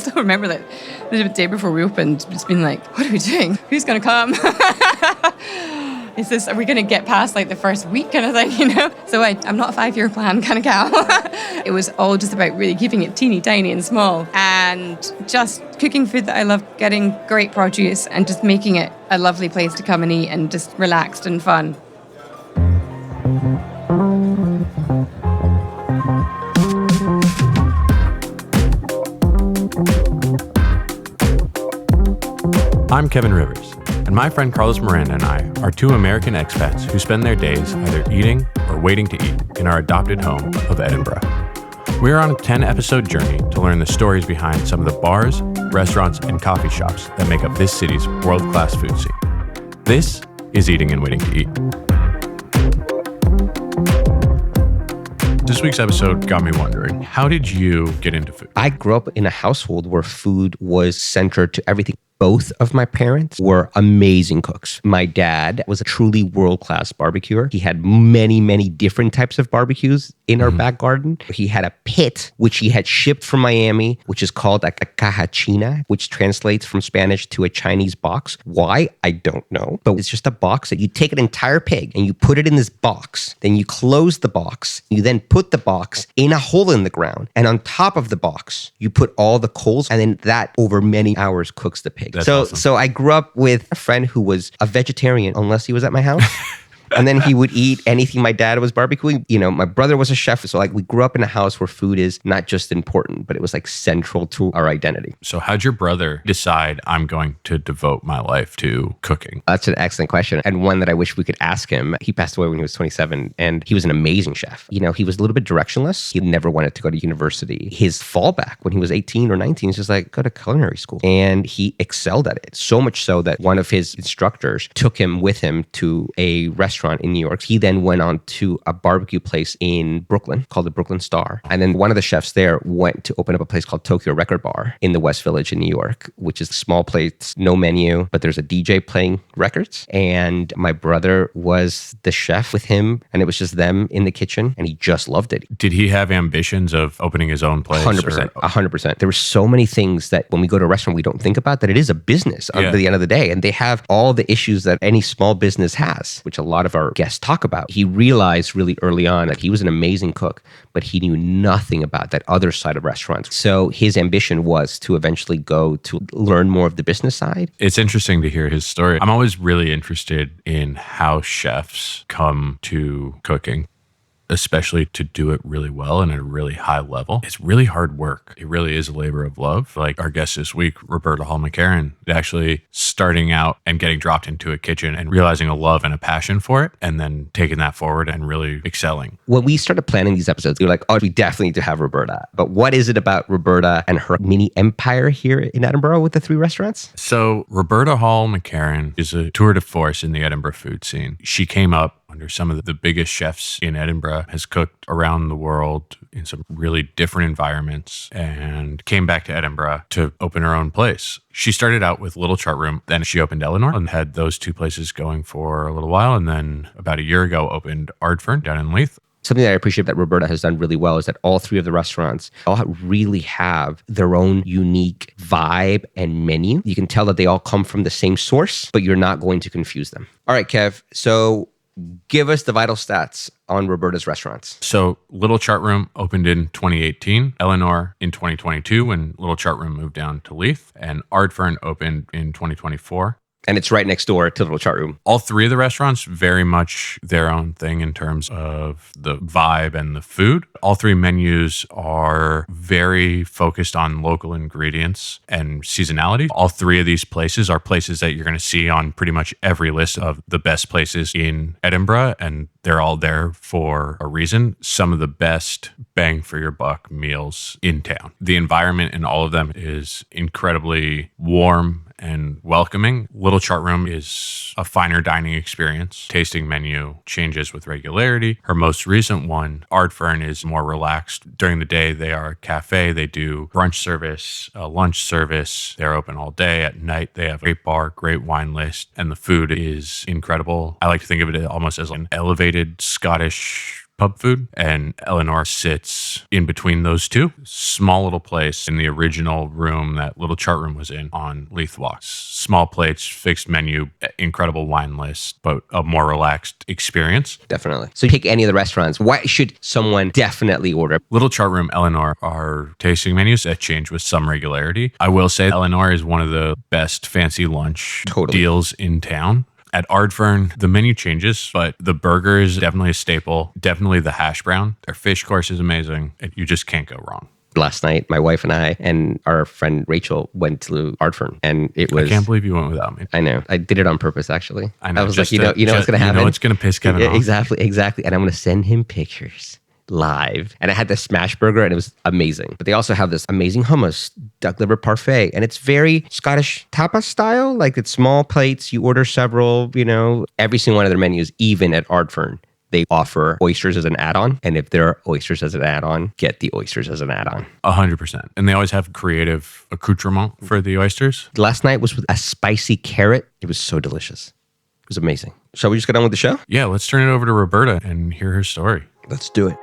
still remember that the day before we opened, just being like, what are we doing? Who's going to come? Are we going to get past like the first week kind of thing, you know? So I'm not a 5-year plan kind of gal. It was all just about really keeping it teeny tiny and small and just cooking food that I love, getting great produce and just making it a lovely place to come and eat and just relaxed and fun. I'm Kevin Rivers, and my friend Carlos Miranda and I are two American expats who spend their days either eating or waiting to eat in our adopted home of Edinburgh. We are on a 10-episode journey to learn the stories behind some of the bars, restaurants, and coffee shops that make up this city's world-class food scene. This is Eating and Waiting to Eat. This week's episode got me wondering, how did you get into food? I grew up in a household where food was centered to everything. Both of my parents were amazing cooks. My dad was a truly world-class barbecuer. He had many, many different types of barbecues in our back garden. He had a pit, which he had shipped from Miami, which is called a caja china, which translates from Spanish to a Chinese box. Why? I don't know. But it's just a box that you take an entire pig and you put it in this box. Then you close the box. You then put the box in a hole in the ground. And on top of the box, you put all the coals. And then that, over many hours, cooks the pig. That's awesome. So I grew up with a friend who was a vegetarian unless he was at my house. And then he would eat anything my dad was barbecuing. You know, my brother was a chef. So like we grew up in a house where food is not just important, but it was like central to our identity. So how'd your brother decide I'm going to devote my life to cooking? That's an excellent question. And one that I wish we could ask him. He passed away when he was 27 and he was an amazing chef. You know, he was a little bit directionless. He never wanted to go to university. His fallback when he was 18 or 19 was just like, go to culinary school. And he excelled at it. So much so that one of his instructors took him with him to a restaurant in New York. He then went on to a barbecue place in Brooklyn called the Michelin-starred. And then one of the chefs there went to open up a place called Tokyo Record Bar in the West Village in New York, which is a small place, no menu, but there's a DJ playing records. And my brother was the chef with him, and it was just them in the kitchen, and he just loved it. Did he have ambitions of opening his own place? 100%. 100%. There were so many things that when we go to a restaurant, we don't think about that it is a business at the end of the day. And they have all the issues that any small business has, which a lot of our guests talk about. He realized really early on that he was an amazing cook, but he knew nothing about that other side of restaurants. So his ambition was to eventually go to learn more of the business side. It's interesting to hear his story. I'm always really interested in how chefs come to cooking, especially to do it really well and at a really high level. It's really hard work. It really is a labor of love. Like our guest this week, Roberta Hall-McCarron, actually starting out and getting dropped into a kitchen and realizing a love and a passion for it, and then taking that forward and really excelling. When we started planning these episodes, we were like, oh, we definitely need to have Roberta. But what is it about Roberta and her mini empire here in Edinburgh with the 3 restaurants? So Roberta Hall-McCarron is a tour de force in the Edinburgh food scene. She came up under some of the biggest chefs in Edinburgh, has cooked around the world in some really different environments, and came back to Edinburgh to open her own place. She started out with Little Chartroom, then she opened Eleanore and had those 2 places going for a little while, and then about a year ago opened Ardfern down in Leith. Something that I appreciate that Roberta has done really well is that all 3 of the restaurants all really have their own unique vibe and menu. You can tell that they all come from the same source, but you're not going to confuse them. All right, Kev. So give us the vital stats on Roberta's restaurants. So Little Chartroom opened in 2018, Eleanore in 2022 when Little Chartroom moved down to Leith, and Ardfern opened in 2024. And it's right next door to Little Chartroom. All 3 of the restaurants, very much their own thing in terms of the vibe and the food. All 3 menus are very focused on local ingredients and seasonality. All 3 of these places are places that you're going to see on pretty much every list of the best places in Edinburgh, and they're all there for a reason. Some of the best bang for your buck meals in town. The environment in all of them is incredibly warm and welcoming. Little Chartroom is a finer dining experience. Tasting menu changes with regularity. Her most recent one, Ardfern, is more relaxed. During the day, they are a cafe. They do brunch service, lunch service. They're open all day. At night, they have a great bar, great wine list, and the food is incredible. I like to think of it almost as an elevated Scottish pub food, and Eleanore sits in between those two. Small little place in the original room that Little Chartroom was in on Leith Walks. Small plates, fixed menu, incredible wine list, but a more relaxed experience. Definitely. So you pick any of the restaurants. What should someone definitely order? Little Chartroom, Eleanore are tasting menus that change with some regularity. I will say Eleanore is one of the best fancy lunch deals in town. At Ardfern, the menu changes, but the burger is definitely a staple. Definitely the hash brown. Their fish course is amazing. You just can't go wrong. Last night, my wife and I and our friend Rachel went to Ardfern, and it was... I can't believe you went without me. I know. I did it on purpose, actually. I know. I was like, you know what's going to happen? You know it's going to piss Kevin off. Exactly. And I'm going to send him pictures live. And I had the smash burger, and it was amazing. But they also have this amazing hummus, duck liver parfait, and it's very Scottish tapas style. Like, it's small plates. You order several, every single one of their menus, even at Ardfern. They offer oysters as an add-on. And if there are oysters as an add-on, get the oysters as an add-on. 100%. And they always have creative accoutrement for the oysters. Last night was with a spicy carrot. It was so delicious. It was amazing. Shall we just get on with the show? Yeah, let's turn it over to Roberta and hear her story. Let's do it.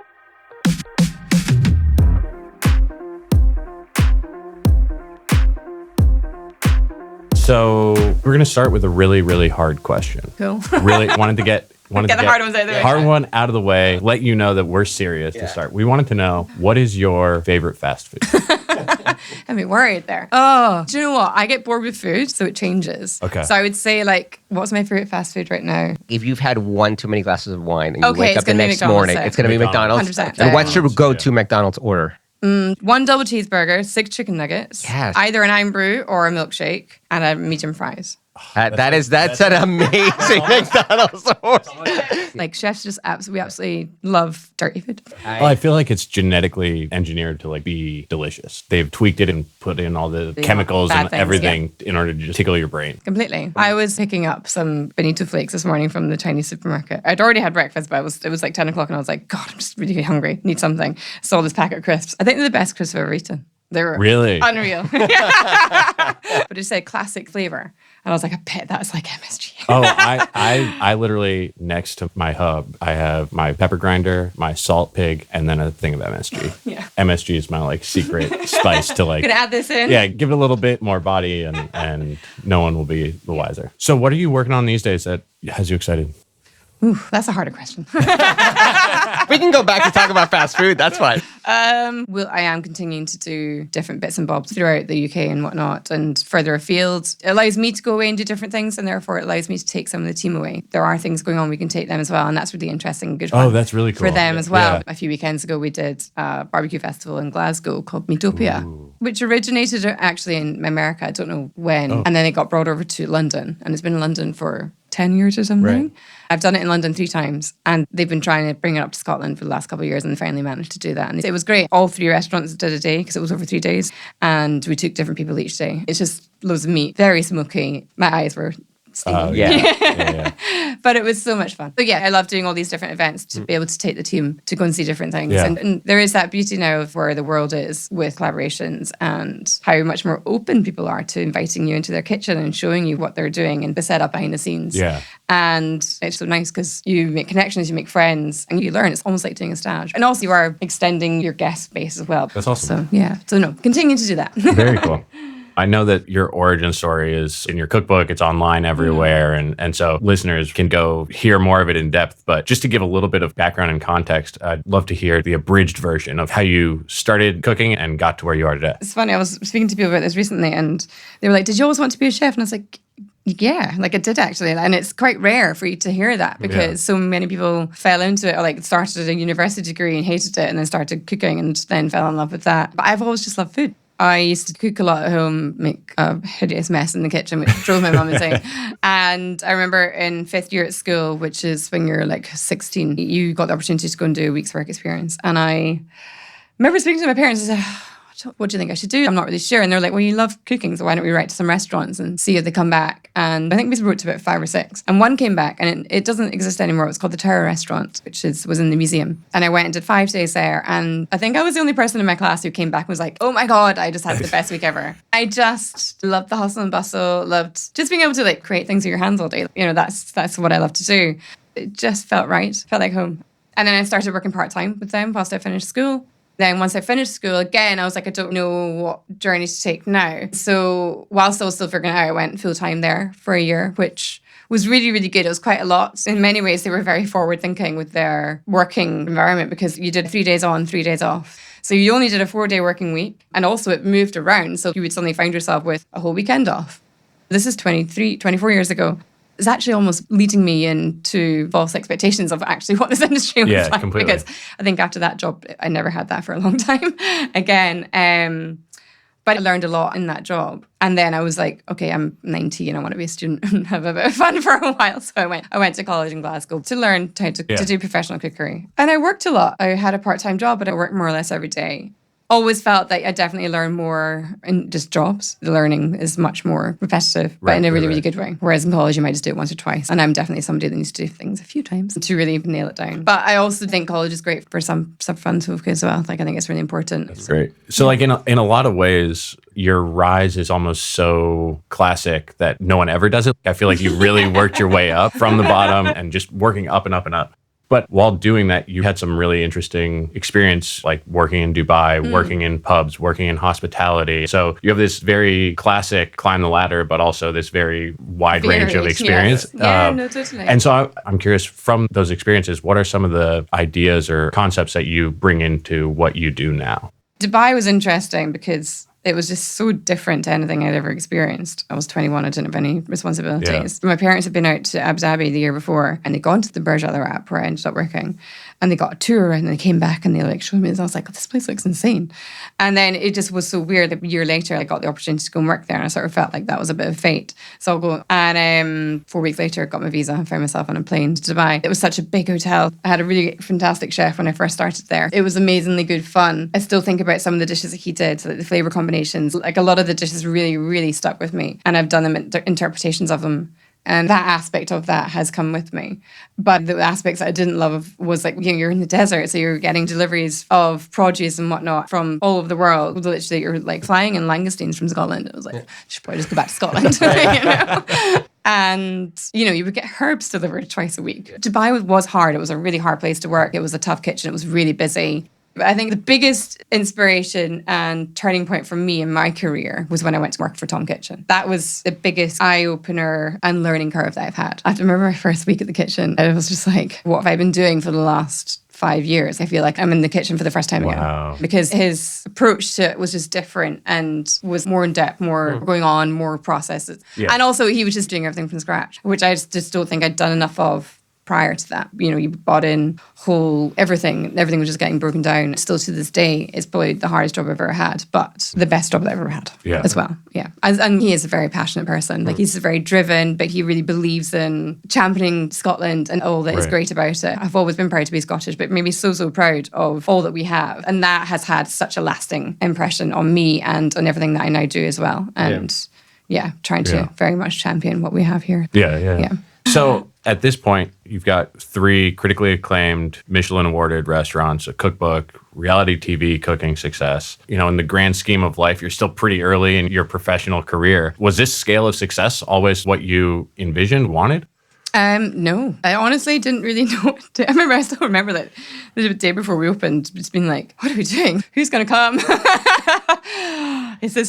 So we're going to start with a really, really hard question. Cool. Really wanted to get the hard ones out of the way. Hard one out of the way. Let you know that we're serious to start. We wanted to know, what is your favorite fast food? I'd be worried there. Oh, do you know what? I get bored with food, so it changes. Okay. So I would say, what's my favorite fast food right now? If you've had one too many glasses of wine and you wake it's up the gonna be next McDonald's, morning, so. it's going to be McDonald's. 100%. And what's your go-to McDonald's order? 1 double cheeseburger, 6 chicken nuggets, Yes. either an Irn-Bru or a milkshake, and a medium fries. That's an amazing McDonald's order. Chefs just absolutely love dirty food. Well, I feel like it's genetically engineered to be delicious. They've tweaked it and put in all the chemicals bad and things, everything in order to just tickle your brain. Completely. I was picking up some bonito flakes this morning from the Chinese supermarket. I'd already had breakfast, but it was 10 o'clock and I was like, God, I'm just really hungry. Need something. Saw this packet of crisps. I think they're the best crisps I've ever eaten. They were Really unreal. But it said classic flavor. And I was like, I bet that's like MSG. Oh, I literally, next to my hub, I have my pepper grinder, my salt pig, and then a thing of MSG. Yeah. MSG is my secret spice to Gonna add this in. Yeah, give it a little bit more body and no one will be the wiser. So what are you working on these days that has you excited? Ooh, that's a harder question. We can go back and talk about fast food. That's fine. Well, I am continuing to do different bits and bobs throughout the UK and whatnot and further afield. It allows me to go away and do different things, and therefore it allows me to take some of the team away. There are things going on, we can take them as well, and that's really interesting and good fun. Oh, that's really cool. For them as well. Yeah. A few weekends ago, we did a barbecue festival in Glasgow called Meatopia, which originated actually in America, I don't know when, and then it got brought over to London, and it's been in London for 10 years or something. Right. I've done it in London 3 times, and they've been trying to bring it up to Scotland for the last couple of years and finally managed to do that. And it was great. All 3 restaurants did a day because it was over 3 days, and we took different people each day. It's just loads of meat, very smoky. My eyes were steaming. Yeah. But it was so much fun. So yeah, I love doing all these different events to be able to take the team to go and see different things. Yeah. And there is that beauty now of where the world is with collaborations and how much more open people are to inviting you into their kitchen and showing you what they're doing and the setup behind the scenes. Yeah. And it's so nice because you make connections, you make friends, and you learn. It's almost like doing a stage. And also you are extending your guest base as well. That's awesome. So yeah, so no, continue to do that. Very cool. I know that your origin story is in your cookbook. It's online everywhere. And so listeners can go hear more of it in depth. But just to give a little bit of background and context, I'd love to hear the abridged version of how you started cooking and got to where you are today. It's funny, I was speaking to people about this recently and they were like, did you always want to be a chef? And I was like, yeah, I did actually. And it's quite rare for you to hear that because so many people fell into it or started a university degree and hated it and then started cooking and then fell in love with that. But I've always just loved food. I used to cook a lot at home, make a hideous mess in the kitchen, which drove my mum insane. And I remember in 5th year at school, which is when you're 16, you got the opportunity to go and do a week's work experience. And I remember speaking to my parents and said, what do you think I should do? I'm not really sure. And they're like, well, you love cooking, so why don't we write to some restaurants and see if they come back? And I think we wrote to about 5 or 6. And one came back, and it doesn't exist anymore. It was called the Tower Restaurant, which was in the museum. And I went and did 5 days there. And I think I was the only person in my class who came back and was like, oh my God, I just had the best week ever. I just loved the hustle and bustle, loved just being able to create things with your hands all day. That's what I love to do. It just felt right, felt like home. And then I started working part-time with them whilst I finished school. Then once I finished school, again, I was like, I don't know what journey to take now. So whilst I was still figuring it out, I went full-time there for a year, which was really, really good. It was quite a lot. In many ways, they were very forward-thinking with their working environment because you did 3 days on, 3 days off. So you only did a 4-day working week. And also it moved around. So you would suddenly find yourself with a whole weekend off. This is 24 years ago. It's actually almost leading me into false expectations of actually what this industry was like. Completely. Because I think after that job, I never had that for a long time again. But I learned a lot in that job. And then I was like, okay, I'm 19. I want to be a student and have a bit of fun for a while. So I went to college in Glasgow to learn how to do professional cookery. And I worked a lot. I had a part-time job, but I worked more or less every day. Always felt that I definitely learned more in just jobs. The learning is much more repetitive, but in a really, really good way. Whereas in college, you might just do it once or twice. And I'm definitely somebody that needs to do things a few times to really nail it down. But I also think college is great for some fun folk as well. Like, I think it's really important. That's great. So like in a lot of ways, your rise is almost so classic that no one ever does it. I feel like you really worked your way up from the bottom and just working up and up and up. But while doing that, you had some really interesting experience, like working in Dubai, working in pubs, working in hospitality. So you have this very classic climb the ladder, but also this very wide range of experience. Yes. Yeah, no, totally. And so I'm curious, from those experiences, what are some of the ideas or concepts that you bring into what you do now? Dubai was interesting because it was just so different to anything I'd ever experienced. I was 21, I didn't have any responsibilities. Yeah. My parents had been out to Abu Dhabi the year before and they'd gone to the Burj Al Arab where I ended up working. And they got a tour and they came back and they like showed me this. I was like, oh, this place looks insane. And then it just was so weird that a year later I got the opportunity to go and work there and I sort of felt like that was a bit of fate. So I'll go. And 4 weeks later, I got my visa and found myself on a plane to Dubai. It was such a big hotel. I had a really fantastic chef when I first started there. It was amazingly good fun. I still think about some of the dishes that he did, so like the flavor combinations. Like a lot of the dishes really, really stuck with me. And I've done them interpretations of them. And that aspect of that has come with me. But the aspects that I didn't love was like, you know, you're in the desert, so you're getting deliveries of produce and whatnot from all over the world. Literally, you're like flying in langoustines from Scotland. It was like, I should probably just go back to Scotland, you know? And, you know, you would get herbs delivered twice a week. Dubai was hard. It was a really hard place to work. It was a tough kitchen. It was really busy. But I think the biggest inspiration and turning point for me in my career was when I went to work for Tom Kitchen. That was the biggest eye-opener and learning curve that I've had. I remember my first week at the kitchen, I was just like, what have I been doing for the last 5 years? I feel like I'm in the kitchen for the first time again. Because his approach to it was just different and was more in depth, more going on, more processes. Yeah. And also he was just doing everything from scratch, which I just don't think I'd done enough of prior to that. You know, you bought in whole everything was just getting broken down. Still to this day, it's probably the hardest job I've ever had, but the best job that I've ever had as well. Yeah. And he is a very passionate person. Like he's very driven, but he really believes in championing Scotland and all that is great about it. I've always been proud to be Scottish, but made me so proud of all that we have. And that has had such a lasting impression on me and on everything that I now do as well. And trying to very much champion what we have here. Yeah. So at this point, you've got 3 critically acclaimed Michelin awarded restaurants, a cookbook, reality TV cooking success. You know, in the grand scheme of life, you're still pretty early in your professional career. Was this scale of success always what you envisioned, wanted? No, I honestly didn't really know. I still remember that the day before we opened, just being like, what are we doing? Who's going to come?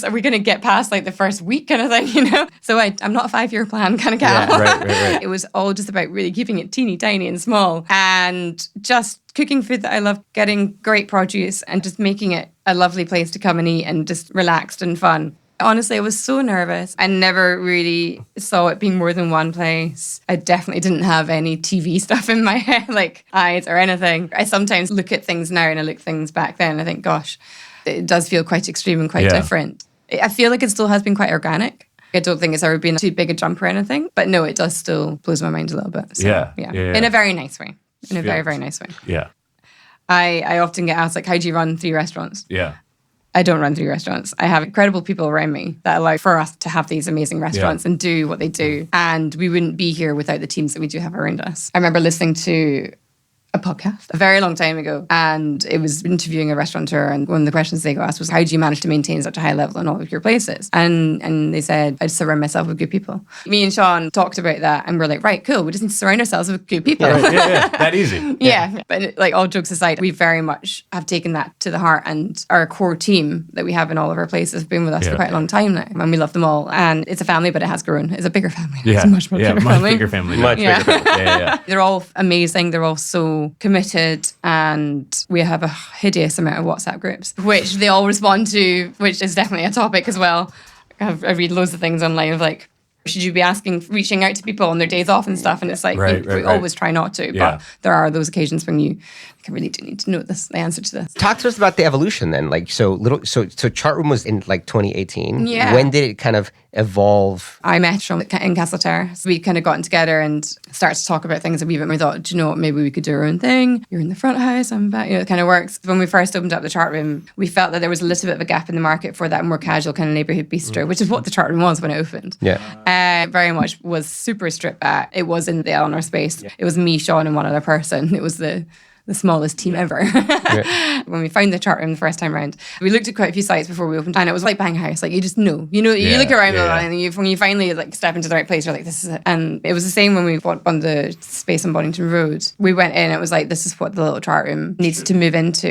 Are we going to get past like the first week kind of thing, you know? So I'm not a 5-year plan kind of gal. Yeah, right. It was all just about really keeping it teeny tiny and small and just cooking food that I love, getting great produce and just making it a lovely place to come and eat and just relaxed and fun. Honestly, I was so nervous. I never really saw it being more than one place. I definitely didn't have any TV stuff in my head, like eyes or anything. I sometimes look at things now and I look things back then and I think, gosh, it does feel quite extreme and quite different. I feel like it still has been quite organic. I don't think it's ever been too big a jump or anything, but no, it does still blows my mind a little bit. So, yeah. In a very nice way. In a very, very nice way. Yeah. I often get asked, like, how do you run 3 restaurants? Yeah. I don't run 3 restaurants. I have incredible people around me that allow for us to have these amazing restaurants and do what they do. And we wouldn't be here without the teams that we do have around us. I remember listening to a a podcast a very long time ago, and it was interviewing a restaurateur, and one of the questions they got asked was, how do you manage to maintain such a high level in all of your places? And they said, I just surround myself with good people. Me and Sean talked about that, and we're like, right, cool, we just need to surround ourselves with good people. Yeah, that easy. Yeah. But like, all jokes aside, we very much have taken that to the heart, and our core team that we have in all of our places have been with us for quite a long time now, and we love them all. And it's a family, but it has grown. It's a bigger family. Yeah. It's a much bigger family. Bigger family. Much bigger family. Yeah. They're all amazing. They're all so committed, and we have a hideous amount of WhatsApp groups, which they all respond to, which is definitely a topic as well. I read loads of things online of like, should you be reaching out to people on their days off and stuff? And it's like, we always try not to, but there are those occasions when you really do need to know the answer to this. Talk to us about the evolution then. Like, so Chartroom was in like 2018. Yeah. When did it kind of evolve? I met Sean in Castle Terrace. We'd kind of gotten together and started to talk about things a wee bit. We thought, do you know what, maybe we could do our own thing. You're in the front of house, I'm back. It kind of works. When we first opened up the Chartroom, we felt that there was a little bit of a gap in the market for that more casual kind of neighborhood bistro, which is what the Chartroom was when it opened. Yeah. Very much was super stripped back. It was in the Eleanor space. It was me, Sean, and one other person. It was the smallest team ever. When we found the Chartroom the first time around, we looked at quite a few sites before we opened, and it was like buying a house. Like, you just know, you look around and when you finally like step into the right place, you're like, this is it. And it was the same when we bought on the space on Boddington Road. We went in, it was like, this is what the Little Chartroom needs to move into.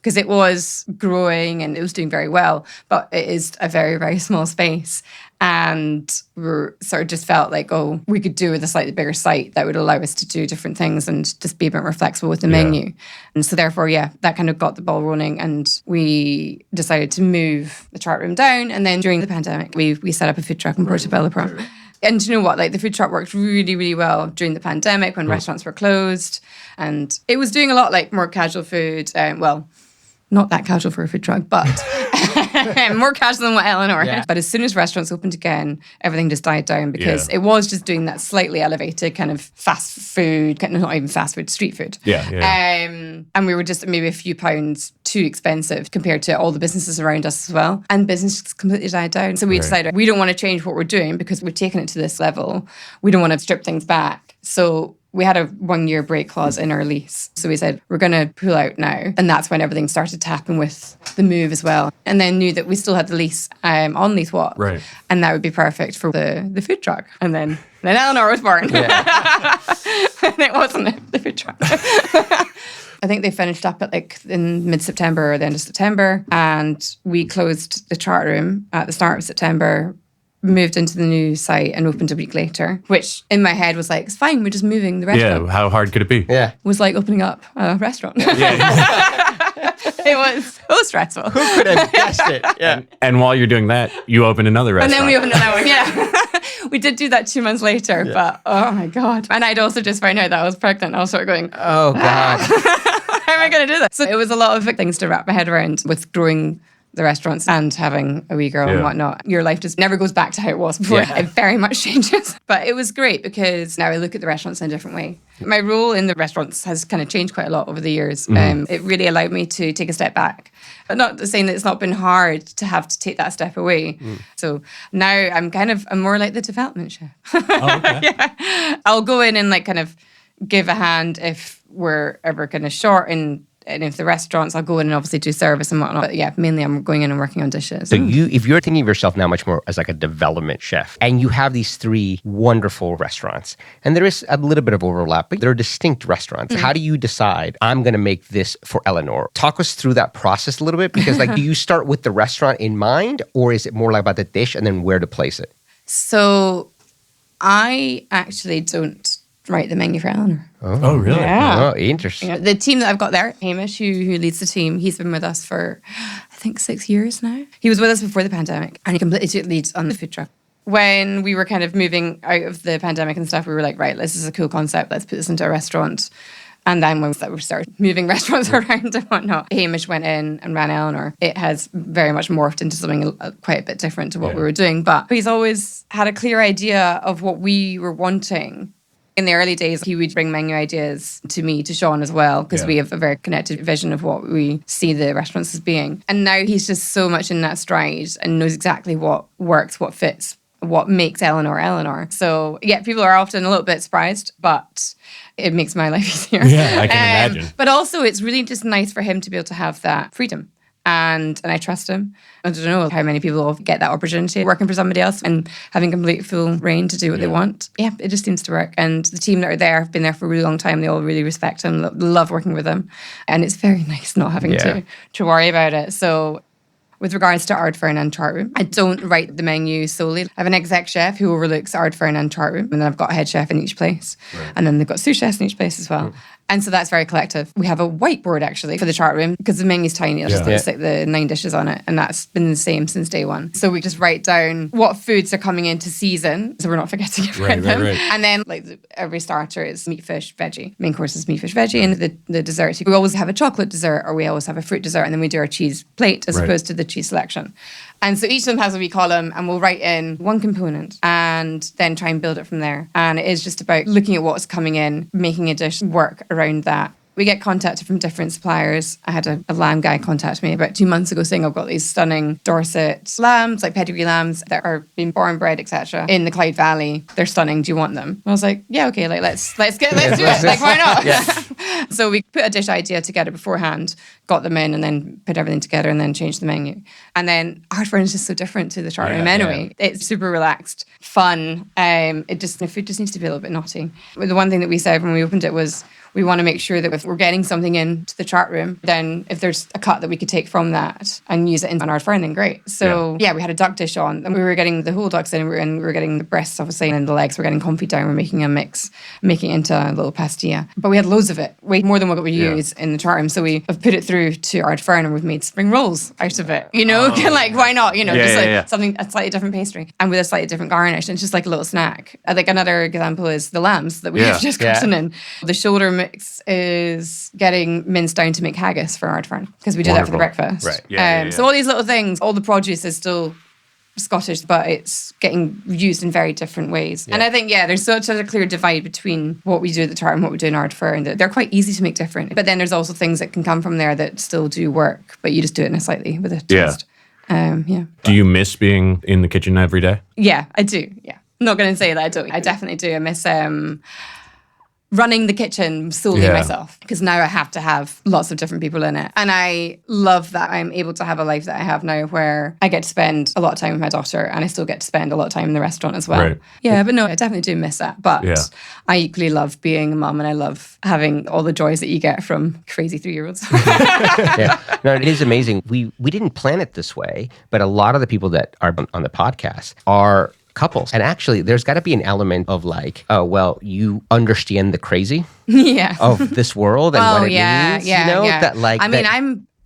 Because it was growing and it was doing very well, but it is a very, very small space. And we sort of just felt like, oh, we could do with a slightly bigger site that would allow us to do different things and just be a bit more flexible with the menu. And so therefore, that kind of got the ball rolling, and we decided to move the Chartroom down. And then during the pandemic, we set up a food truck in Portobello Pro. And do you know what? Like, the food truck worked really, really well during the pandemic when restaurants were closed. And it was doing a lot like more casual food. Not that casual for a food truck, but more casual than what Eleanor. Yeah. But as soon as restaurants opened again, everything just died down because it was just doing that slightly elevated kind of fast food, kind of not even fast food, street food. And we were just maybe a few pounds too expensive compared to all the businesses around us as well. And business just completely died down. So we decided we don't want to change what we're doing because we've taken it to this level. We don't want to strip things back. So we had a 1-year break clause in our lease. So we said, we're going to pull out now. And that's when everything started to happen with the move as well. And then knew that we still had the lease on Leith Walk. Right. And that would be perfect for the food truck. And then Eleanor was born. And it wasn't the food truck. I think they finished up at in mid-September or the end of September. And we closed the Chartroom at the start of September, moved into the new site and opened a week later, which in my head was like, it's fine, we're just moving the restaurant. Yeah, how hard could it be? Yeah. It was like opening up a restaurant. It was so stressful. Who could have guessed it? Yeah. And while you're doing that, you open another restaurant. And then we opened another one, We did do that 2 months later, but oh my God. And I'd also just found out that I was pregnant. I was sort of going, oh God. How am I going to do that? So it was a lot of things to wrap my head around with growing the restaurants and having a wee girl and whatnot. Your life just never goes back to how it was before. It very much changes. But it was great because now I look at the restaurants in a different way. My role in the restaurants has kind of changed quite a lot over the years. It really allowed me to take a step back. But not saying that it's not been hard to have to take that step away. So now I'm more like the development chef. Oh, okay. I'll go in and kind of give a hand if we're ever kind of short and if the restaurants, I'll go in and obviously do service and whatnot. But mainly I'm going in and working on dishes. So if you're thinking of yourself now much more as like a development chef, and you have these 3 wonderful restaurants, and there is a little bit of overlap, but they're distinct restaurants. How do you decide, I'm going to make this for Eleanor? Talk us through that process a little bit, because do you start with the restaurant in mind, or is it more like about the dish and then where to place it? So I actually don't write the menu for Eleanor. Oh, really? Yeah. Oh, interesting. The team that I've got there, Hamish, who leads the team, he's been with us for, I think, 6 years now. He was with us before the pandemic, and he completely took lead on the food truck. When we were kind of moving out of the pandemic and stuff, we were like, right, this is a cool concept. Let's put this into a restaurant. And then when we started moving restaurants around and whatnot, Hamish went in and ran Eleanor. It has very much morphed into something quite a bit different to what we were doing. But he's always had a clear idea of what we were wanting. In the early days, he would bring menu ideas to me, to Sean as well, because we have a very connected vision of what we see the restaurants as being. And now he's just so much in that stride and knows exactly what works, what fits what makes Eleanore. So yeah, people are often a little bit surprised, but it makes my life easier. Yeah, I can imagine. But also it's really just nice for him to be able to have that freedom. And I trust him. I don't know how many people get that opportunity working for somebody else and having complete full reign to do what they want. Yeah, it just seems to work. And the team that are there have been there for a really long time. They all really respect him, love working with him. And it's very nice not having to worry about it. So with regards to Ardfern and Chartroom, I don't write the menu solely. I have an exec chef who overlooks Ardfern and Chartroom, and then I've got a head chef in each place. Right. And then they've got sous chefs in each place as well. And so that's very collective. We have a whiteboard actually for the Chartroom because the menu's tiny. It's just like the 9 dishes on it, and that's been the same since day one. So we just write down what foods are coming into season, so we're not forgetting about them. Right. And then like every starter is meat, fish, veggie. Main course is meat, fish, veggie, and the dessert. We always have a chocolate dessert, or we always have a fruit dessert, and then we do our cheese plate as opposed to the cheese selection. And so each of them has a wee column, and we'll write in one component and then try and build it from there. And it is just about looking at what's coming in, making a dish work around that. We get contacted from different suppliers. I had a lamb guy contact me about 2 months ago saying I've got these stunning Dorset lambs, like pedigree lambs that are being born bred, etc. in the Clyde Valley. They're stunning. Do you want them? And I was like, yeah, okay, like let's do it. Like, why not? So we put a dish idea together beforehand, got them in, and then put everything together and then changed the menu. And then Ardfern is just so different to the Chartroom anyway. Yeah. It's super relaxed, fun. The food just needs to be a little bit naughty. The one thing that we said when we opened it was, we want to make sure that if we're getting something into the Chartroom, then if there's a cut that we could take from that and use it in Ardfern, then great. So we had a duck dish on, and we were getting the whole ducks in, we were getting the breasts obviously, and the legs, we're getting confit down, we're making a mix, making it into a little pastilla. But we had loads of it, way more than what we use in the Chartroom. So we have put it through to Ardfern, and we've made spring rolls out of it. You know, like why not? You know, something, a slightly different pastry and with a slightly different garnish. And it's just like a little snack. Like another example is the lambs that we have just gotten in. The shoulder mix is getting minced down to make haggis for Ardfern because we do that for the breakfast. Right. So all these little things, all the produce is still Scottish, but it's getting used in very different ways. And I think, there's such a clear divide between what we do at the Chartroom and what we do in Ardfern, that they're quite easy to make different. But then there's also things that can come from there that still do work, but you just do it in a slightly with a twist. Do you miss being in the kitchen every day? Yeah, I do. Yeah. I'm not going to say that I don't. I definitely do. I miss running the kitchen solely myself, because now I have to have lots of different people in it. And I love that I'm able to have a life that I have now where I get to spend a lot of time with my daughter, and I still get to spend a lot of time in the restaurant as well. Right. Yeah, but no, I definitely do miss that. But I equally love being a mum, and I love having all the joys that you get from crazy 3-year-olds. No, it is amazing. We didn't plan it this way, but a lot of the people that are on the podcast are couples. And actually, there's got to be an element of like, oh, well, you understand the crazy of this world and what it means. That like,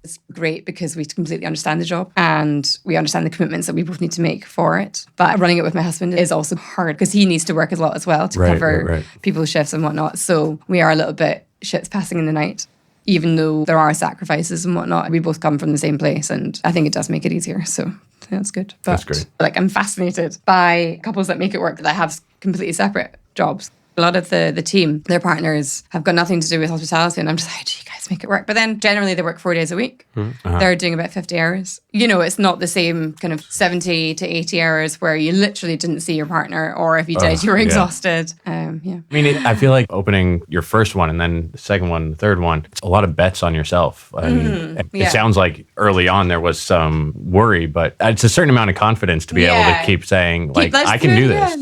it's great because we completely understand the job and we understand the commitments that we both need to make for it. But running it with my husband is also hard because he needs to work a lot as well to cover people's shifts and whatnot. So we are a little bit shits passing in the night. Even though there are sacrifices and whatnot, we both come from the same place, and I think it does make it easier. So that's good. But that's great. Like, I'm fascinated by couples that make it work that have completely separate jobs. A lot of the team, their partners have got nothing to do with hospitality, and I'm just like, how do you guys make it work? But then generally they work 4 days a week. They're doing about 50 hours. You know, it's not the same kind of 70 to 80 hours where you literally didn't see your partner, or if you did, you were exhausted. I mean, I feel like opening your first one and then the second one, the third one, it's a lot of bets on yourself. It sounds like early on there was some worry, but it's a certain amount of confidence to be able to keep saying, like, I can do this.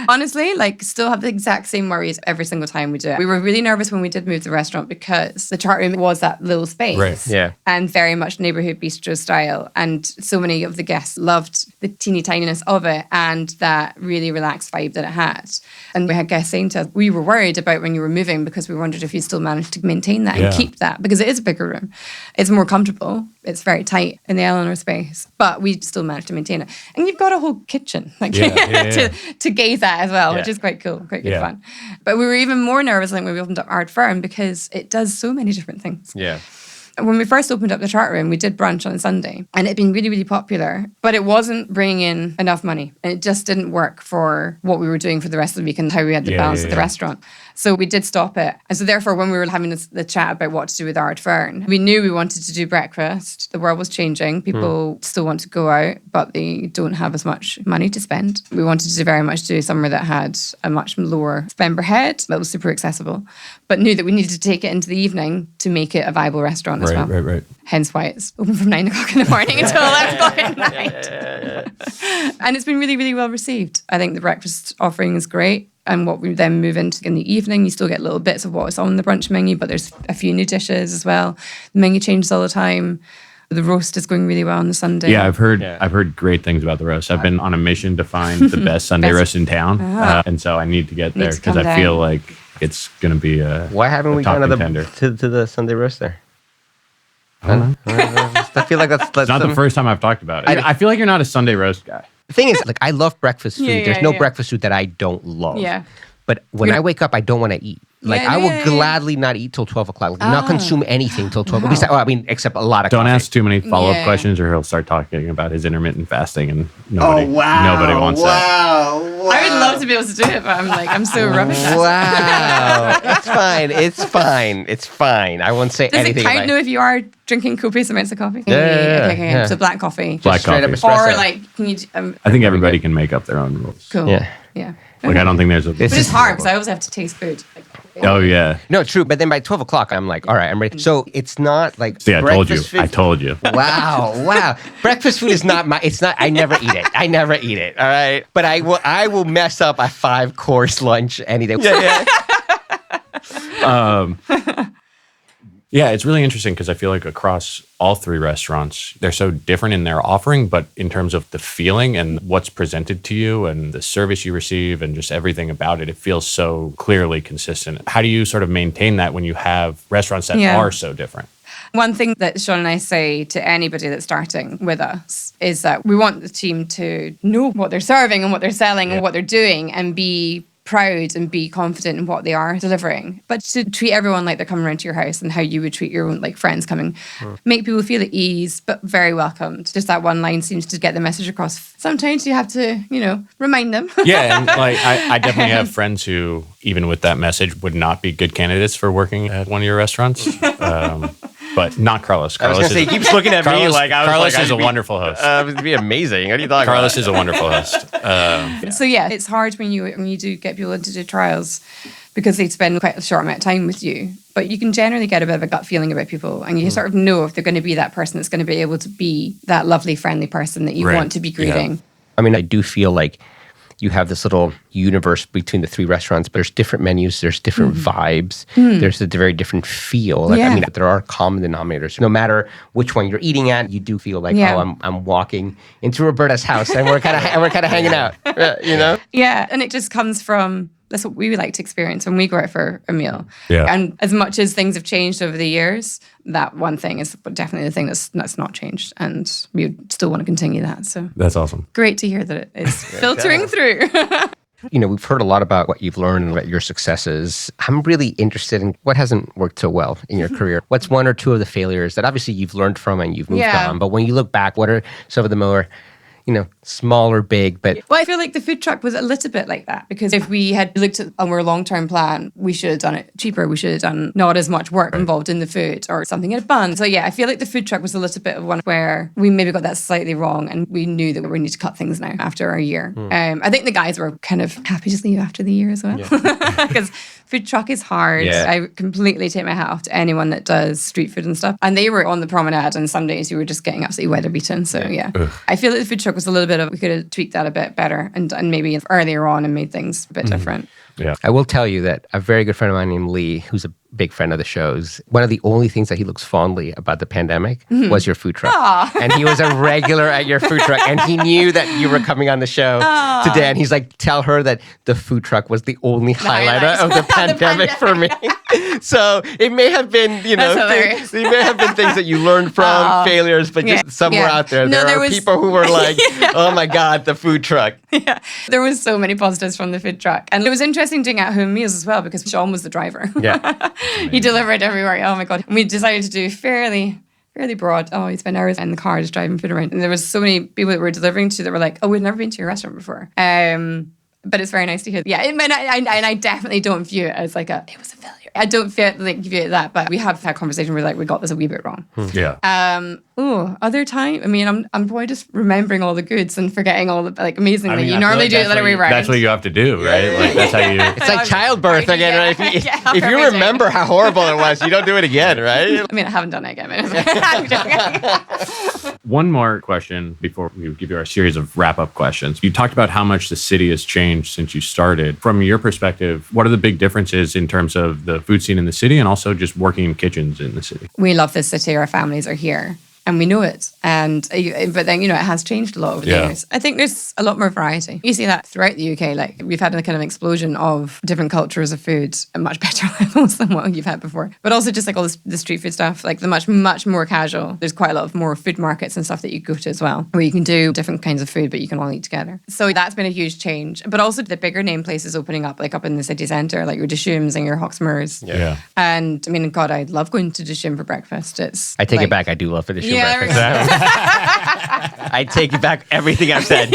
Honestly, like, still have the exact same worries every single time we do it. We were really nervous when we did move the restaurant because the Chartroom was that little space. And very much neighborhood bistro style. And so many of the guests loved the teeny tininess of it and that really relaxed vibe that it had. And we had guests saying to us, we were worried about when you were moving because we wondered if you still managed to maintain that and keep that, because it is a bigger room. It's more comfortable. It's very tight in the Eleanor space, but we still managed to maintain it. And you've got a whole kitchen to gaze at as well, which is quite cool, quite good fun. But we were even more nervous when we opened up Ardfern because it does so many different things. When we first opened up the Chartroom, we did brunch on Sunday, and it had been really, really popular, but it wasn't bringing in enough money. And it just didn't work for what we were doing for the rest of the week and how we had the balance of the restaurant. So we did stop it. And so therefore, when we were having the chat about what to do with Ardfern, we knew we wanted to do breakfast. The world was changing. People still want to go out, but they don't have as much money to spend. We wanted to very much do somewhere that had a much lower spend per head, that was super accessible, but knew that we needed to take it into the evening to make it a viable restaurant as well. Right. Hence why it's open from 9 o'clock in the morning until 11 o'clock at night. And it's been really, really well received. I think the breakfast offering is great. And what we then move into in the evening, you still get little bits of what's on the brunch menu, but there's a few new dishes as well. The menu changes all the time. The roast is going really well on the Sunday. Yeah, I've heard great things about the roast. I've been on a mission to find the best Sunday roast in town, and so I need to get there because I feel like it's going to be a Why haven't we gone to the Sunday roast there? I don't know. I feel like that's It's not the first time I've talked about it. I feel like you're not a Sunday roast guy. The thing is, like, I love breakfast food. Yeah, There's no breakfast food that I don't love. Yeah. But when I wake up, I don't want to eat. Like, I will gladly not eat till 12 o'clock. Like, not consume anything till 12. At least, except a lot of Don't coffee. ask too many follow-up Yeah. questions or he'll start talking about his intermittent fasting and nobody wants that. I would love to be able to do it, but I'm so rubbish at it. Wow. It's fine. I won't say Does anything. it count though if you are drinking copious amounts of coffee? Yeah. Okay. So black coffee. Black straight up coffee. espresso. Or like, can you... I think everybody can make up their own rules. Cool. Yeah. Like, I don't think there's a... But it's hard because I always have to taste food. Oh, yeah. No, true. But then by 12 o'clock, I'm like, all right, I'm ready. So it's not like See, I told you. breakfast food. I told you. Wow. Breakfast food is not I never eat it. All right. But I will mess up a 5-course lunch any day. Yeah, it's really interesting because I feel like across all 3 restaurants, they're so different in their offering, but in terms of the feeling and what's presented to you and the service you receive and just everything about it, it feels so clearly consistent. How do you sort of maintain that when you have restaurants that are so different? One thing that Sean and I say to anybody that's starting with us is that we want the team to know what they're serving and what they're selling and what they're doing and be proud and be confident in what they are delivering, but to treat everyone like they're coming around to your house and how you would treat your own like friends coming. Make people feel at ease, but very welcomed. Just that one line seems to get the message across. Sometimes you have to, remind them. Yeah, and like I definitely have friends who, even with that message, would not be good candidates for working at one of your restaurants. But not Carlos. I was going to say, he keeps looking at me like I was Carlos like, is a wonderful host. It'd be amazing. What are you talking Carlos about? is a wonderful host. So yeah, it's hard when you do get people into do trials because they spend quite a short amount of time with you. But you can generally get a bit of a gut feeling about people and you sort of know if they're going to be that person that's going to be able to be that lovely, friendly person that you want to be greeting. Yeah. I mean, I do feel like you have this little universe between the 3 restaurants, but there's different menus, there's different vibes, there's a very different feel. Like, I mean, there are common denominators. No matter which one you're eating at, you do feel like, I'm walking into Roberta's house and we're kind of hanging out, Yeah, and it just comes from, that's what we would like to experience when we go out for a meal. Yeah. And as much as things have changed over the years, that one thing is definitely the thing that's not changed. And we would still want to continue that. So That's awesome. great to hear that it is filtering through. We've heard a lot about what you've learned and what your successes. I'm really interested in what hasn't worked so well in your career. What's 1 or 2 of the failures that obviously you've learned from and you've moved on? But when you look back, what are some of the more small or big, but... Well, I feel like the food truck was a little bit like that because if we had looked at our long-term plan, we should have done it cheaper. We should have done not as much work involved in the food or something in a bun. So yeah, I feel like the food truck was a little bit of one where we maybe got that slightly wrong and we knew that we need to cut things now after a year. I think the guys were kind of happy to leave after the year as well because food truck is hard. Yeah. I completely take my hat off to anyone that does street food and stuff. And they were on the promenade and some days you were just getting absolutely weather beaten. So yeah. I feel like the food truck was a little bit of, we could have tweaked that a bit better and maybe earlier on and made things a bit different. Yeah. I will tell you that a very good friend of mine named Lee, who's a big friend of the show's, one of the only things that he looks fondly about the pandemic was your food truck. And he was a regular at your food truck and he knew that you were coming on the show today. And he's like, tell her that the food truck was the only highlight of the pandemic for me. So it may have been, It may have been things that you learned from, failures, but just somewhere out there, there are people who were like, oh my God, the food truck. Yeah, there was so many positives from the food truck. And it was interesting doing at-home meals as well because Sean was the driver. Yeah. He delivered everywhere. Oh my God. And we decided to do fairly broad. Oh, he spent hours in the car just driving food around. And there was so many people that we were delivering to that were like, oh, we've never been to your restaurant before. But it's very nice to hear. Yeah, I definitely don't view it as like it was a failure. I don't view it that, but we have had conversation where like we got this a wee bit wrong. Yeah. Other time. I mean, I'm probably just remembering all the goods and forgetting all the like amazing that you normally do it the other way around. That's what you have to do, right? Like that's how you. It's like childbirth again, right? If you remember how horrible it was, you don't do it again, right? I mean, I haven't done it again. One more question before we give you our series of wrap-up questions. You talked about how much the city has changed since you started. From your perspective, what are the big differences in terms of the food scene in the city and also just working in kitchens in the city? We love this city. Our families are here. And we know it. But then, it has changed a lot over the years. I think there's a lot more variety. You see that throughout the UK. Like, we've had a kind of explosion of different cultures of food at much better levels than what you've had before. But also just like all the street food stuff, like the much more casual. There's quite a lot of more food markets and stuff that you go to as well, where you can do different kinds of food, but you can all eat together. So that's been a huge change. But also the bigger name places opening up, like up in the city centre, like your Dishoom's and your Hawksmoors. Yeah. And I mean, God, I love going to Dishoom for breakfast. I take it back. I do love the Dishoom breakfast. I take it back everything I've said.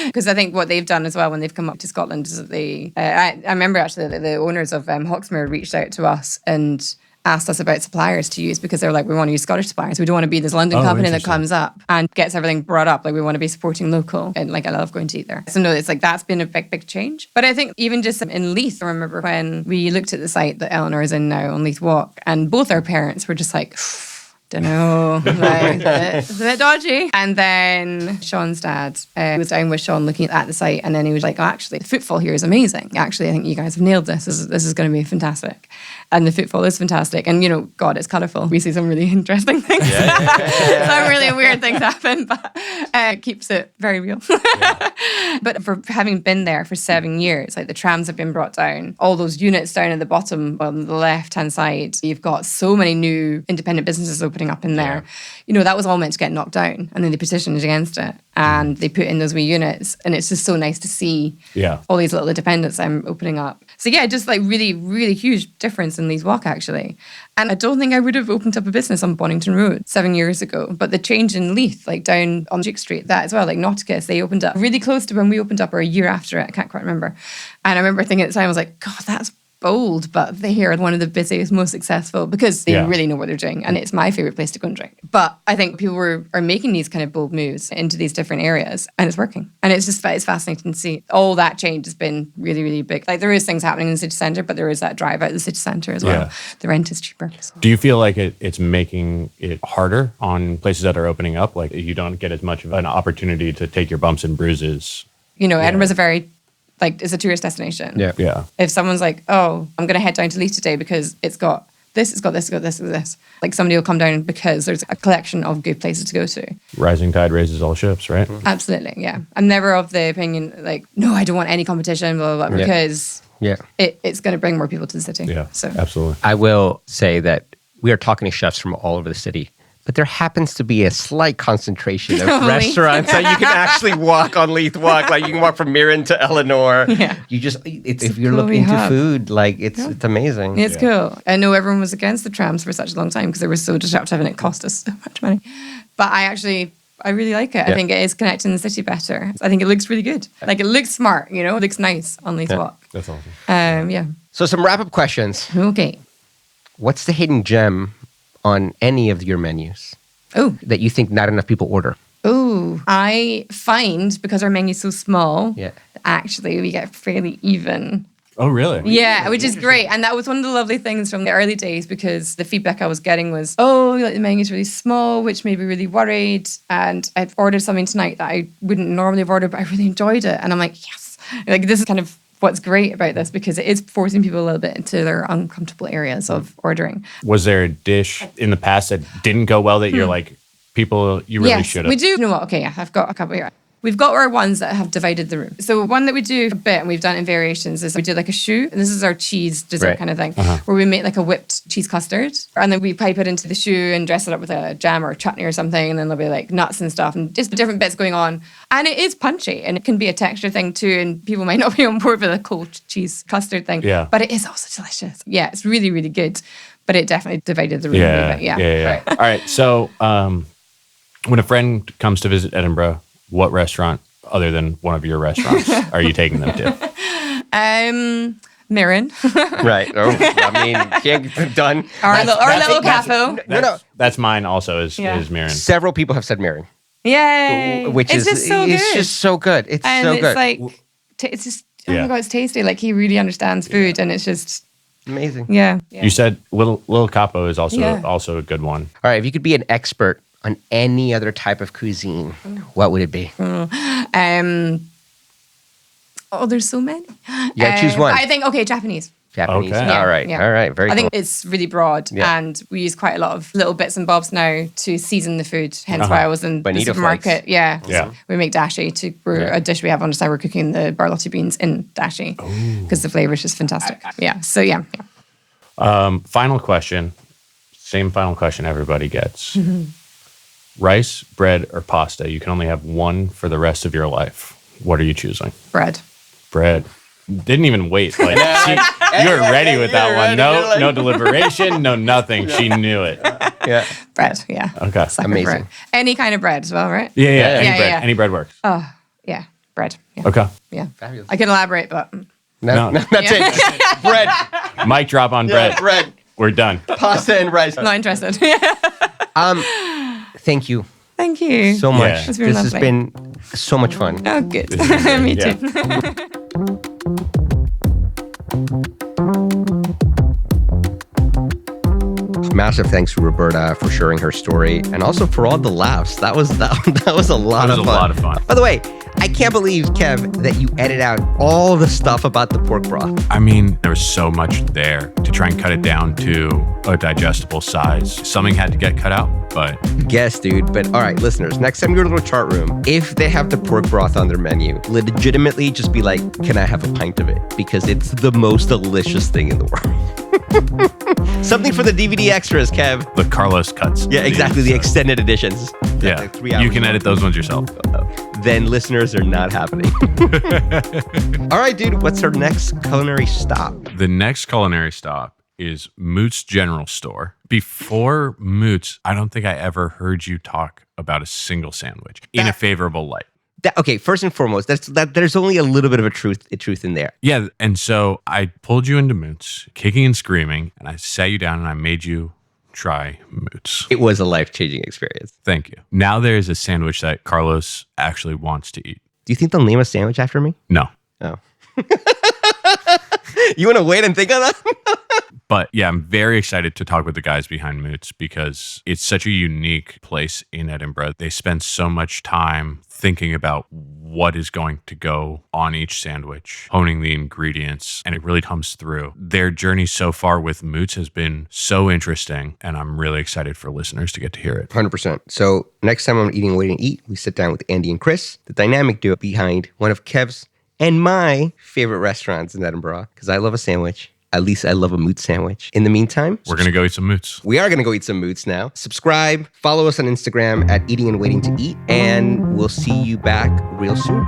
Because I think what they've done as well when they've come up to Scotland is that I remember actually that the owners of Hawksmoor reached out to us and asked us about suppliers to use because they're like, we want to use Scottish suppliers. We don't want to be this London company that comes up and gets everything brought up. Like, we want to be supporting local. And like, I love going to eat there. So no, it's like, that's been a big change. But I think even just in Leith, I remember when we looked at the site that Eleanor is in now on Leith Walk, and both our parents were just like, don't know, like, it's a bit dodgy. And then Sean's dad was down with Sean looking at the site, and then he was like, oh, actually, the footfall here is amazing. Actually, I think you guys have nailed this. This is going to be fantastic. And the footfall is fantastic. And, God, it's colourful. We see some really interesting things. Some really weird things happen, but it keeps it very real. But for having been there for 7 years, like the trams have been brought down, all those units down at the bottom on the left-hand side, you've got so many new independent businesses opening up in there. That was all meant to get knocked down, and then they petitioned against it, and they put in those wee units, and it's just so nice to see all these little independents opening up. So yeah, just like really, really huge difference in Leith Walk actually. And I don't think I would have opened up a business on Bonington Road 7 years ago, but the change in Leith, like down on Duke Street, that as well, like Nauticus, they opened up really close to when we opened up, or a year after it, I can't quite remember. And I remember thinking at the time, I was like, God, that's bold, but they are one of the busiest, most successful, because they really know what they're doing, and it's my favorite place to go and drink. But I think people are making these kind of bold moves into these different areas, and it's working. And it's fascinating to see. All that change has been really, really big. Like, there is things happening in the city centre, but there is that drive out of the city centre as well. The rent is cheaper. So. Do you feel like it's making it harder on places that are opening up? Like, you don't get as much of an opportunity to take your bumps and bruises? Edinburgh's a very it's a tourist destination. Yeah. If someone's like, oh, I'm going to head down to Leith today because it's got this, it's got this, it's got this, it's got this. Like, somebody will come down because there's a collection of good places to go to. Rising tide raises all ships, right? Absolutely, yeah. I'm never of the opinion, like, no, I don't want any competition, blah, blah, blah, because it's going to bring more people to the city. Yeah, so. Absolutely. I will say that we are talking to chefs from all over the city, but there happens to be a slight concentration of restaurants that you can actually walk on Leith Walk. Like, you can walk from Mirren to Eleanor. Yeah. You just, if you're looking into food, like, it's amazing. It's cool. I know everyone was against the trams for such a long time because they were so disruptive and it cost us so much money. But I really like it. I think it is connecting the city better. I think it looks really good. Like, it looks smart, it looks nice on Leith Walk. That's awesome. So some wrap-up questions. Okay. What's the hidden gem on any of your menus that you think not enough people order? I find, because our menu's so small, Yeah. actually we get fairly even. Oh, really? Yeah, which is great. And that was one of the lovely things from the early days, because the feedback I was getting was, like, the menu's really small, which made me really worried. And I've ordered something tonight that I wouldn't normally have ordered, but I really enjoyed it. And I'm like, yes. Like, this is kind of what's great about this, because it is forcing people a little bit into their uncomfortable areas of ordering. Was there a dish in the past that didn't go well that you're like, people, you really should have? We do. You know what? Okay, I've got a couple here. We've got our ones that have divided the room. So one that we do a bit, and we've done in variations, is we do like a choux. And this is our cheese dessert kind of thing, where we make like a whipped cheese custard. And then we pipe it into the choux and dress it up with a jam or a chutney or something. And then there'll be like nuts and stuff and just different bits going on. And it is punchy, and it can be a texture thing too. And people might not be on board with a cold cheese custard thing. Yeah. But it is also delicious. Yeah, it's really, really good. But it definitely divided the room a little bit. Yeah. All right. So when a friend comes to visit Edinburgh, what restaurant, other than one of your restaurants, are you taking them to? Mirren. Right. Oh, I mean, can't done. Our little capo. No. That's mine also is Mirren. Several people have said Mirren. Yay. Which it's is just so good. It's just so good. It's and so it's good. like, it's just, oh my God, it's tasty. Like he really understands food and it's just amazing. Yeah. You said Little Capo is also a good one. All right. If you could be an expert on any other type of cuisine, what would it be? There's so many. You gotta choose one. I think, Japanese. Japanese. Okay. All right. Yeah. All right. Very I think cool. it's really broad and we use quite a lot of little bits and bobs now to season the food. Hence why I was in the Bonito supermarket. flakes. Yeah. We make dashi to brew a dish we have on the side. We're cooking the Barlotti beans in dashi because the flavor is just fantastic. Yeah. So yeah. Final question. Same final question everybody gets. Rice, bread, or pasta? You can only have one for the rest of your life. What are you choosing? Bread. Didn't even wait. Like you were ready with that one. No deliberation, no nothing. She knew it. Yeah. Bread. Yeah. Okay. Sucker Amazing. bread. Any kind of bread as well, right? Yeah. Any bread works. Oh, yeah. Bread. Yeah. Okay. Yeah. Fabulous. I can elaborate, but No, that's it. Bread. Mic drop on bread. Bread. We're done. Pasta and rice. not interested. Thank you Thank you so much. Yeah. It's been This has lovely. been so much fun. Oh, good. This is great. Me Yeah. too. Massive thanks to Roberta for sharing her story and also for all the laughs. That was a lot That was of a fun. lot of fun. By the way, I can't believe, Kev, that you edit out all the stuff about the pork broth. I mean, there was so much there to try and cut it down to a digestible size. Something had to get cut out, but Guess, dude. But all right, listeners, next time you go to Little Chartroom, if they have the pork broth on their menu, legitimately just be like, can I have a pint of it? Because it's the most delicious thing in the world. Something for the DVD extras, Kev. the Carlos cuts. Yeah, exactly. The So, extended editions. yeah, Like 3 hours. you can edit those ones yourself. Then listeners are not happening. All right, dude. What's our next culinary stop? The next culinary stop is Moot's General Store. Before Moot's, I don't think I ever heard you talk about a single sandwich in a favorable light. Okay, first and foremost, there's only a little bit of a truth in there. Yeah, and so I pulled you into Moot's, kicking and screaming, and I sat you down and I made you try Moot's. It was a life-changing experience. Thank you. Now there's a sandwich that Carlos actually wants to eat. Do you think they'll name a sandwich after me? No. Oh. You want to wait and think on that? But yeah, I'm very excited to talk with the guys behind Moot's because it's such a unique place in Edinburgh. They spend so much time thinking about what is going to go on each sandwich, honing the ingredients, and it really comes through. Their journey so far with Moot's has been so interesting, and I'm really excited for listeners to get to hear it. 100%. So next time on Eating, Waiting, Eat, we sit down with Andy and Chris, the dynamic duo behind one of Kev's and my favorite restaurants in Edinburgh, because I love a sandwich. At least I love a Moot sandwich. In the meantime, We're going to go eat some Moot's. we are going to go eat some Moots now. Subscribe, follow us on Instagram at Eating and Waiting to Eat, and we'll see you back real soon.